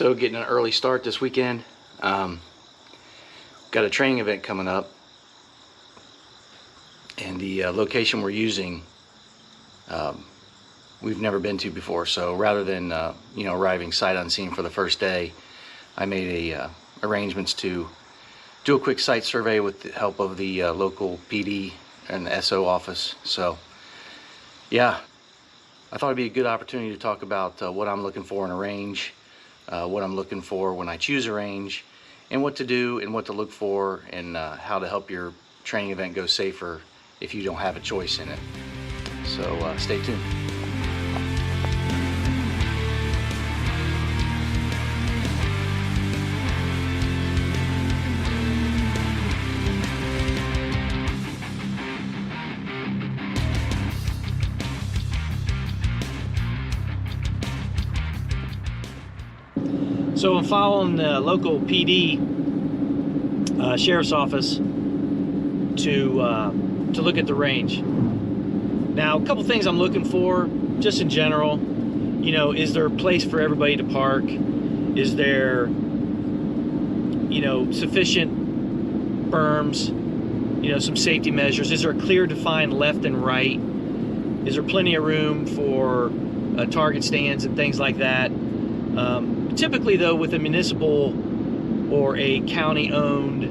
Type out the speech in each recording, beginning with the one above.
So getting an early start this weekend. Got a training event coming up, and the location we're using we've never been to before. So rather than arriving sight unseen for the first day, I made arrangements to do a quick site survey with the help of the local PD and the SO office. So yeah, I thought it'd be a good opportunity to talk about what I'm looking for in a range, what I'm looking for when I choose a range, and what to do and what to look for, and how to help your training event go safer if you don't have a choice in it. So stay tuned. So I'm following the local PD, sheriff's office, to look at the range. Now, a couple things I'm looking for, just in general. Is there a place for everybody to park? Is there, sufficient berms? Some safety measures. Is there a clear defined left and right? Is there plenty of room for target stands and things like that? Typically, though, with a municipal or a county-owned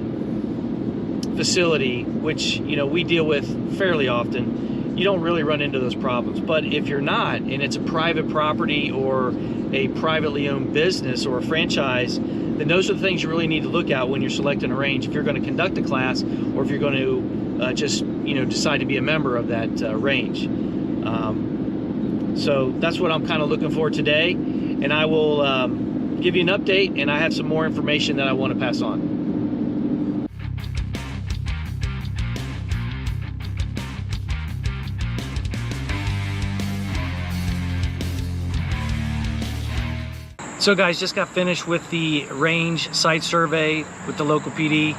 facility, which we deal with fairly often, you don't really run into those problems. But if you're not, and it's a private property or a privately owned business or a franchise, then those are the things you really need to look at when you're selecting a range. If you're going to conduct a class, or if you're going to just decide to be a member of that range. So that's what I'm kind of looking for today, and I will give you an update, and I have some more information that I want to pass on. So guys, just got finished with the range site survey with the local PD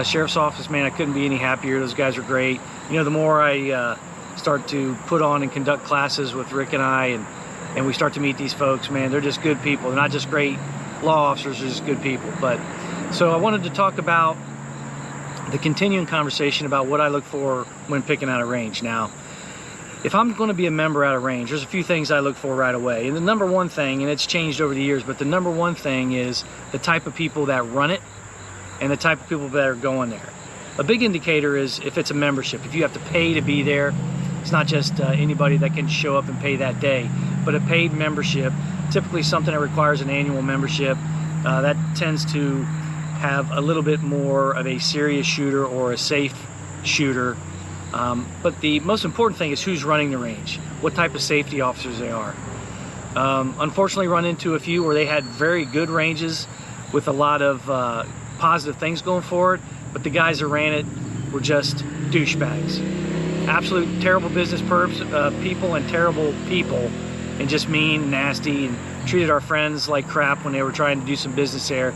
sheriff's office. Man, I couldn't be any happier. Those guys are great. The more I start to put on and conduct classes with Rick and I, and we start to meet these folks, man, they're just good people. They're not just great law officers, they're just good people. But so I wanted to talk about the continuing conversation about what I look for when picking out a range. Now, if I'm going to be a member at a range, there's a few things I look for right away. And the number one thing, and it's changed over the years, but the number one thing is the type of people that run it and the type of people that are going there. A big indicator is if it's a membership. If you have to pay to be there, it's not just anybody that can show up and pay that day, but a paid membership, typically something that requires an annual membership, that tends to have a little bit more of a serious shooter or a safe shooter. But the most important thing is who's running the range, what type of safety officers they are. Unfortunately, run into a few where they had very good ranges with a lot of positive things going for it, but the guys that ran it were just douchebags. Absolute terrible business people and terrible people, and just mean, nasty, and treated our friends like crap when they were trying to do some business there.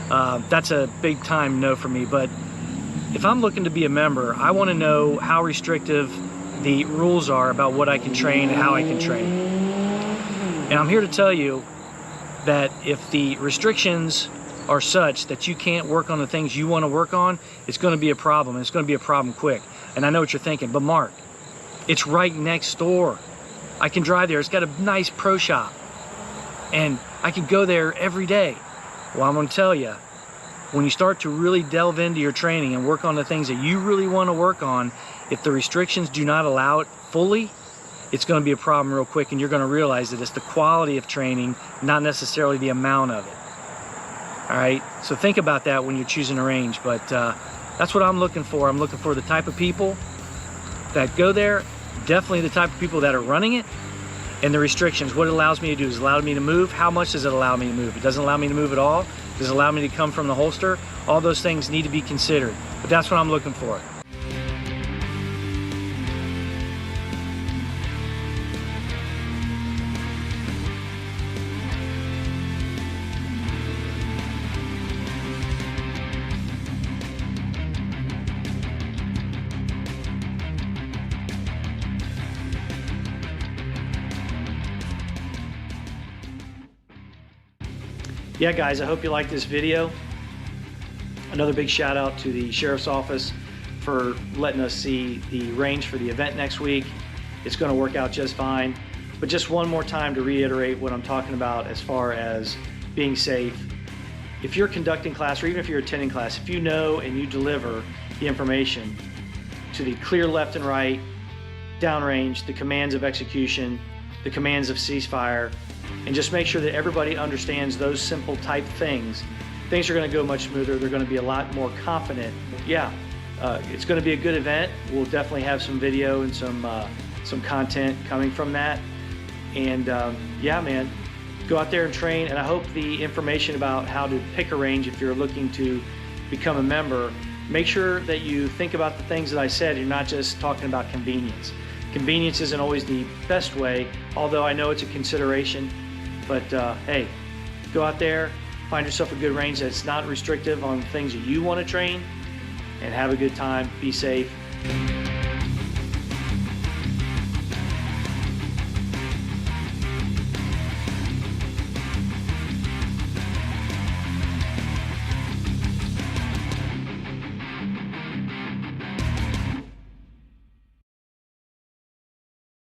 That's a big time no for me. But if I'm looking to be a member, I want to know how restrictive the rules are about what I can train and how I can train. And I'm here to tell you that if the restrictions are such that you can't work on the things you want to work on, it's going to be a problem, and it's going to be a problem quick. And I know what you're thinking, but Mark, it's right next door. I can drive there. It's got a nice pro shop, and I can go there every day. Well, I'm going to tell you, when you start to really delve into your training and work on the things that you really want to work on, if the restrictions do not allow it fully, it's going to be a problem real quick, and you're going to realize that it's the quality of training, not necessarily the amount of it. All right, so think about that when you're choosing a range. But that's what I'm looking for. I'm looking for the type of people that go there, definitely the type of people that are running it, and the restrictions. What it allows me to do is allow me to move. How much does it allow me to move? It doesn't allow me to move at all. Does it allow me to come from the holster? All those things need to be considered. But that's what I'm looking for. Yeah, guys, I hope you like this video. Another big shout out to the Sheriff's Office for letting us see the range for the event next week. It's going to work out just fine. But just one more time to reiterate what I'm talking about as far as being safe. If you're conducting class, or even if you're attending class, if you know and you deliver the information to the clear left and right, downrange, the commands of execution, the commands of ceasefire, and just make sure that everybody understands those simple type things, things are going to go much smoother. They're going to be a lot more confident. Yeah, it's going to be a good event. We'll definitely have some video and some content coming from that. And yeah, man, go out there and train. And I hope the information about how to pick a range, if you're looking to become a member, make sure that you think about the things that I said. You're not just talking about convenience. Convenience isn't always the best way, although I know it's a consideration. But hey, go out there, find yourself a good range that's not restrictive on things that you want to train, and have a good time. Be safe.